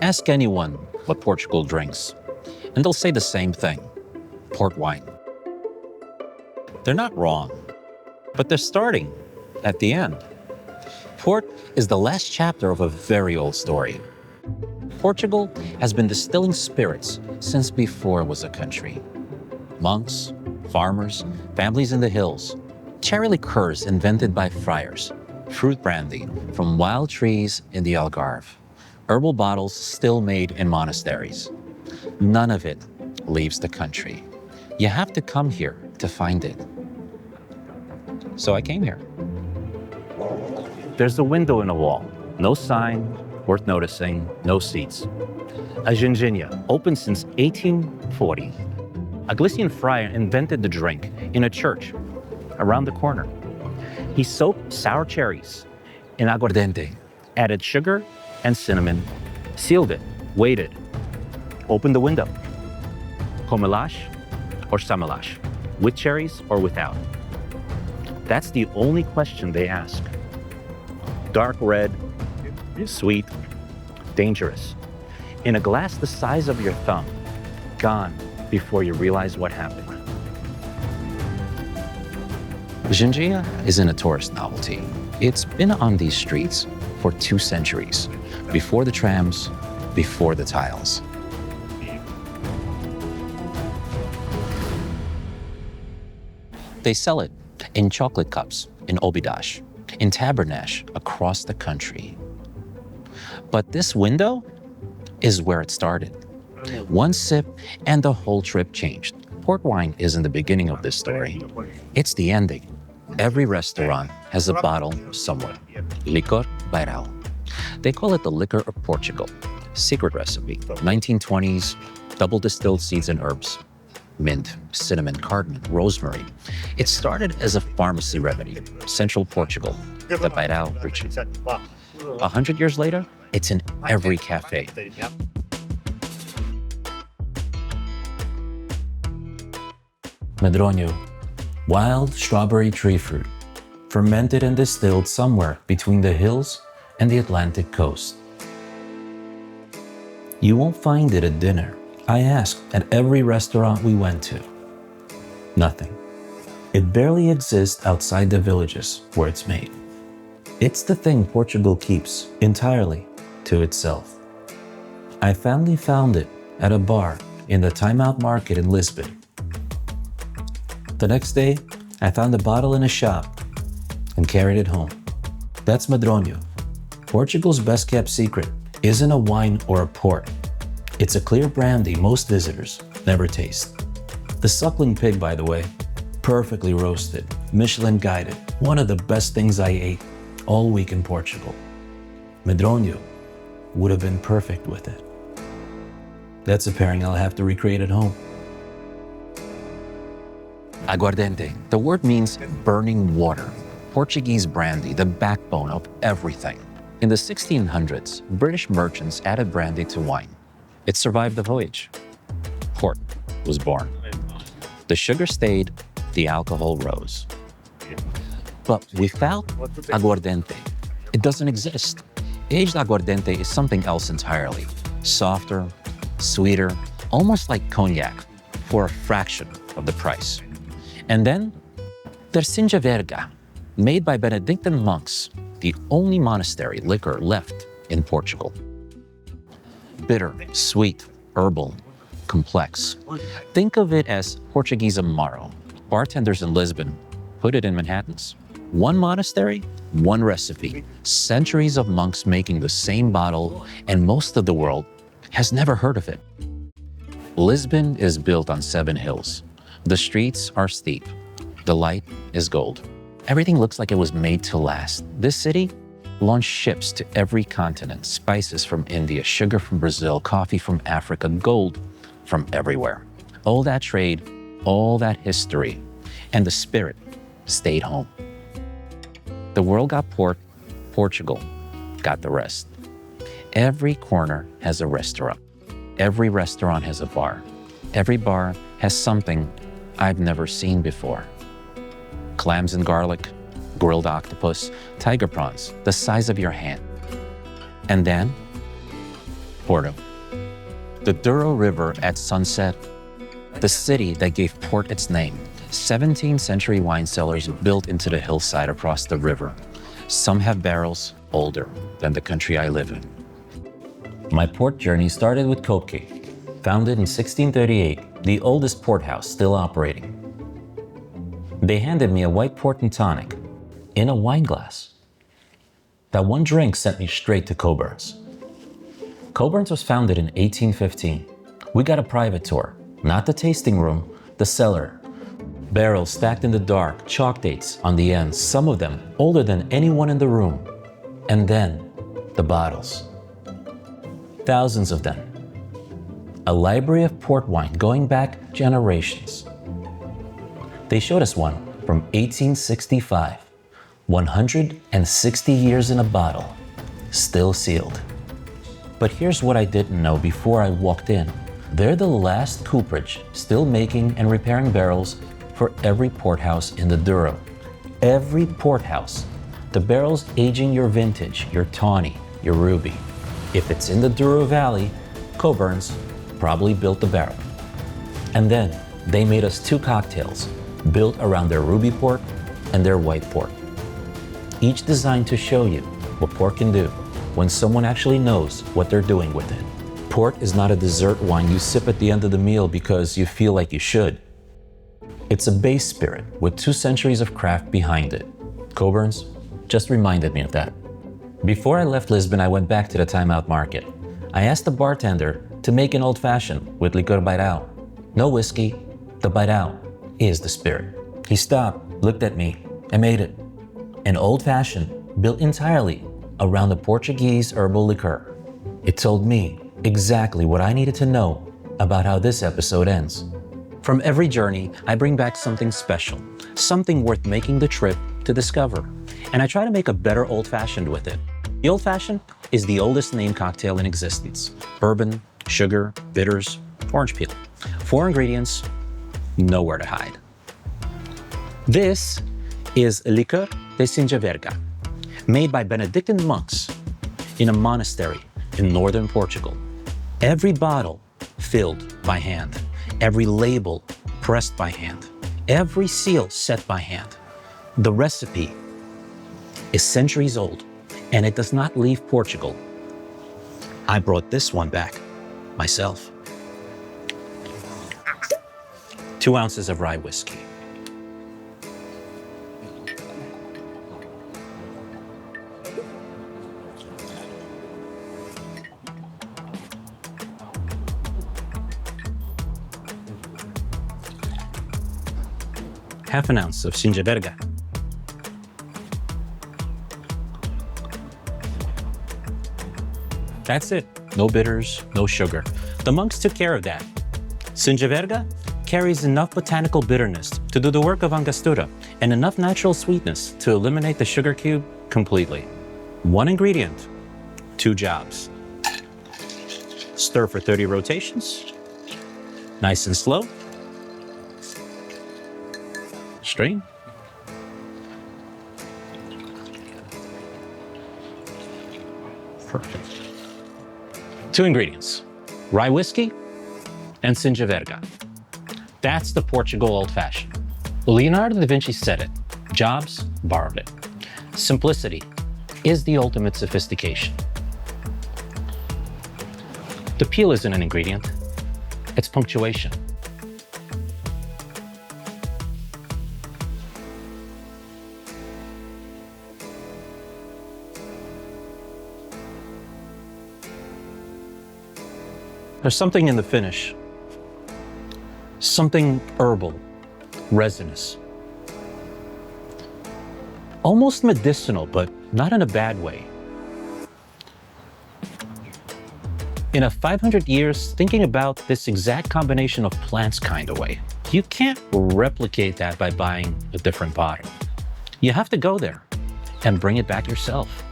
Ask anyone what Portugal drinks, and they'll say the same thing: port wine. They're not wrong, but they're starting at the end. Port is the last chapter of a very old story. Portugal has been distilling spirits since before it was a country. Monks, farmers, families in the hills, cherry liqueurs invented by friars, fruit brandy from wild trees in the Algarve, herbal bottles still made in monasteries. None of it leaves the country. You have to come here to find it. So I came here. There's a window in a wall, no sign worth noticing, no seats. A Ginjinha, open since 1840. A Galician friar invented the drink in a church around the corner. He soaked sour cherries in aguardente, added sugar and cinnamon, sealed it, waited, opened the window. Comelash or samelash, with cherries or without? That's the only question they ask. Dark red, sweet, dangerous. In a glass the size of your thumb, gone before you realize what happened. Ginjinha isn't a tourist novelty. It's been on these streets for 2 centuries, before the trams, before the tiles. They sell it in chocolate cups, in obidash, in tabernash across the country. But this window is where it started. One sip and the whole trip changed. Port wine isn't the beginning of this story. It's the ending. Every restaurant has a bottle somewhere. Licor, Beirao. They call it the liquor of Portugal. Secret recipe, 1920s, double distilled seeds and herbs. Mint, cinnamon, cardamom, rosemary. It started as a pharmacy remedy, central Portugal, the Beirao region. 100 years later, it's in every cafe. Medronho, wild strawberry tree fruit, fermented and distilled somewhere between the hills and the Atlantic coast. You won't find it at dinner. I asked at every restaurant we went to. Nothing. It barely exists outside the villages where it's made. It's the thing Portugal keeps entirely to itself. I finally found it at a bar in the Time Out Market in Lisbon. The next day, I found a bottle in a shop and carried it home. That's Medronho. Portugal's best-kept secret isn't a wine or a port. It's a clear brandy most visitors never taste. The suckling pig, by the way, perfectly roasted, Michelin guided, one of the best things I ate all week in Portugal. Medronho would have been perfect with it. That's a pairing I'll have to recreate at home. Aguardente. The word means burning water. Portuguese brandy, the backbone of everything. In the 1600s, British merchants added brandy to wine. It survived the voyage. Port was born. The sugar stayed, the alcohol rose. But without aguardente, it doesn't exist. Aged aguardente is something else entirely. Softer, sweeter, almost like cognac, for a fraction of the price. And then there's Singeverga, made by Benedictine monks, the only monastery liquor left in Portugal. Bitter, sweet, herbal, complex. Think of it as Portuguese amaro. Bartenders in Lisbon put it in Manhattans. One monastery, one recipe. Centuries of monks making the same bottle, and most of the world has never heard of it. Lisbon is built on 7 hills. The streets are steep. The light is gold. Everything looks like it was made to last. This city launched ships to every continent, spices from India, sugar from Brazil, coffee from Africa, gold from everywhere. All that trade, all that history, and the spirit stayed home. The world got port, Portugal got the rest. Every corner has a restaurant. Every restaurant has a bar. Every bar has something I've never seen before. Clams and garlic, grilled octopus, tiger prawns, the size of your hand. And then Porto. The Douro River at sunset, the city that gave Port its name. 17th century wine cellars built into the hillside across the river. Some have barrels older than the country I live in. My port journey started with Cockburn, founded in 1638, the oldest port house still operating. They handed me a white port and tonic in a wine glass. That one drink sent me straight to Cockburn's. Cockburn's was founded in 1815. We got a private tour, not the tasting room, the cellar. Barrels stacked in the dark, chalk dates on the ends, some of them older than anyone in the room. And then, the bottles. Thousands of them. A library of port wine going back generations. They showed us one from 1865. 160 years in a bottle, still sealed. But here's what I didn't know before I walked in. They're the last cooperage still making and repairing barrels for every port house in the Douro. Every port house. The barrels aging your vintage, your tawny, your ruby. If it's in the Douro Valley, Cockburn's probably built the barrel. And then they made us 2 cocktails built around their ruby port and their white port. Each designed to show you what port can do when someone actually knows what they're doing with it. Port is not a dessert wine you sip at the end of the meal because you feel like you should. It's a base spirit with 2 centuries of craft behind it. Cockburn's just reminded me of that. Before I left Lisbon, I went back to the timeout market. I asked the bartender to make an old-fashioned with Licor Beirao. No whiskey, the Beirao is the spirit. He stopped, looked at me, and made it. An old-fashioned built entirely around the Portuguese herbal liqueur. It told me exactly what I needed to know about how this episode ends. From every journey, I bring back something special, something worth making the trip to discover. And I try to make a better old-fashioned with it. The old-fashioned is the oldest named cocktail in existence. Bourbon, sugar, bitters, orange peel. 4 ingredients, nowhere to hide. This is Liqueur de Singeverga, made by Benedictine monks in a monastery in northern Portugal. Every bottle filled by hand, every label pressed by hand, every seal set by hand. The recipe is centuries old, and it does not leave Portugal. I brought this one back myself. 2 ounces of rye whiskey. Half an ounce of Singeverga. That's it. No bitters, no sugar. The monks took care of that. Singeverga carries enough botanical bitterness to do the work of Angostura and enough natural sweetness to eliminate the sugar cube completely. 1 ingredient, 2 jobs. Stir for 30 rotations. Nice and slow. Strain. Perfect. 2 ingredients, rye whiskey and Singeverga. That's the Portugal old-fashioned. Leonardo da Vinci said it. Jobs borrowed it. Simplicity is the ultimate sophistication. The peel isn't an ingredient, it's punctuation. There's something in the finish, something herbal, resinous. Almost medicinal, but not in a bad way. In a 500 years, thinking about this exact combination of plants kind of way. You can't replicate that by buying a different bottle. You have to go there and bring it back yourself.